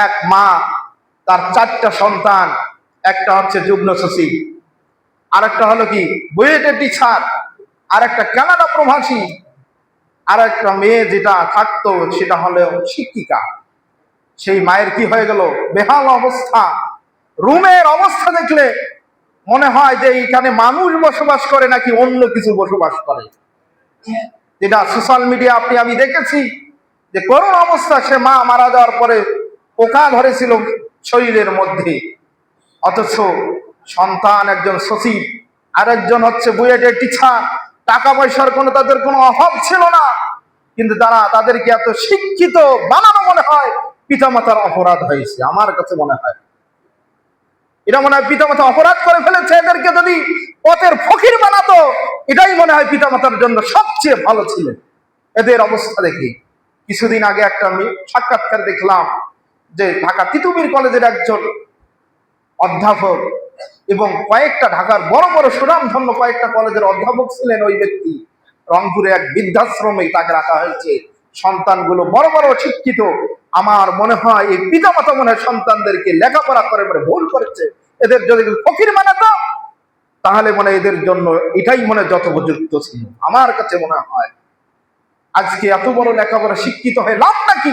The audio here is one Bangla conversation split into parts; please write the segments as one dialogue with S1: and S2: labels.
S1: এক মা তার 4টা সন্তান, একটা হচ্ছে যুগ্ম সচিব, আর একটা হলো কি বুয়েটের টিচার, আর একটা কানাডা প্রবাসী, আর একটা মেয়ে যেটা থাকতো সেটা হলো শিক্ষিকা। সেই মায়ের কি হয়ে গেল, বেহাল অবস্থা। রুমের অবস্থা দেখলে মনে হয় যে এখানে মানুষ বসবাস করে নাকি অন্য কিছু বসবাস করে। যেটা সোশ্যাল মিডিয়া আমি দেখেছি যে করুণ অবস্থা, সে মা মারা যাওয়ার পরে পোকা ধরেছিল শরীরের মধ্যে, অথচ সন্তান একজন সচিব, আরেকজন হচ্ছে বুয়েটের টিচার। টাকা পয়সার তাদের কোনো অভাব ছিল না, কিন্তু তাদেরকে এত শিক্ষিত বানানো মনে হয় পিতামাতার অপরাধ হয়েছে। আমার কাছে মনে হয় এটা মনে হয় পিতামাতা অপরাধ করে ফেলেছে। এদেরকে যদি পথের ফকির বানাতো, এটাই মনে হয় পিতামাতার জন্য সবচেয়ে ভালো ছিল। এদের অবস্থা দেখি কিছুদিন আগে একটা সাক্ষাৎকার দেখলাম যে ঢাকা তিতুমির কলেজের একজন অধ্যাপক এবং কয়েকটা ঢাকার বড় বড় সুনামধন্য কয়েকটা কলেজের অধ্যাপক ছিলেন ওই ব্যক্তি, রংপুরে এক বৃদ্ধাশ্রমে তাকে রাখা হয়েছে। সন্তানগুলো বড় বড় শিক্ষিত। আমার মনে হয় এই পিতামাতা মনে হয় সন্তানদেরকে লেখাপড়া করে ভুল করেছে। এদের যদি ফকির বানাতো তাহলে মনে এদের জন্য এটাই মনে যত উপযুক্ত ছিল। আমার কাছে মনে হয় আজকে এত বড় লেখাপড়া শিক্ষিত হয়ে লাভটা কি?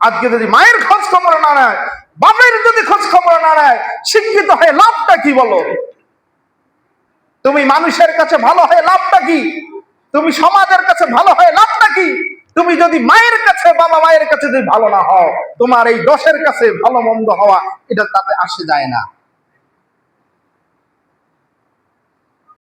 S1: আজকে যদি মায়ের খোঁজ খবর না নেয়, বাপের যদি খোঁজ খবর না নেয়, শিক্ষিত হয়ে লাভটা কি বলো? তুমি মানুষের কাছে ভালো হয়ে লাভটা কি? তুমি সমাজের কাছে ভালো হয়ে লাভটা কি? তুমি যদি মায়ের কাছে, বাবা মায়ের কাছে যদি ভালো না হও, তোমার এই 10-এর কাছে ভালো মন্দ হওয়া এটা তাতে আসে যায় না।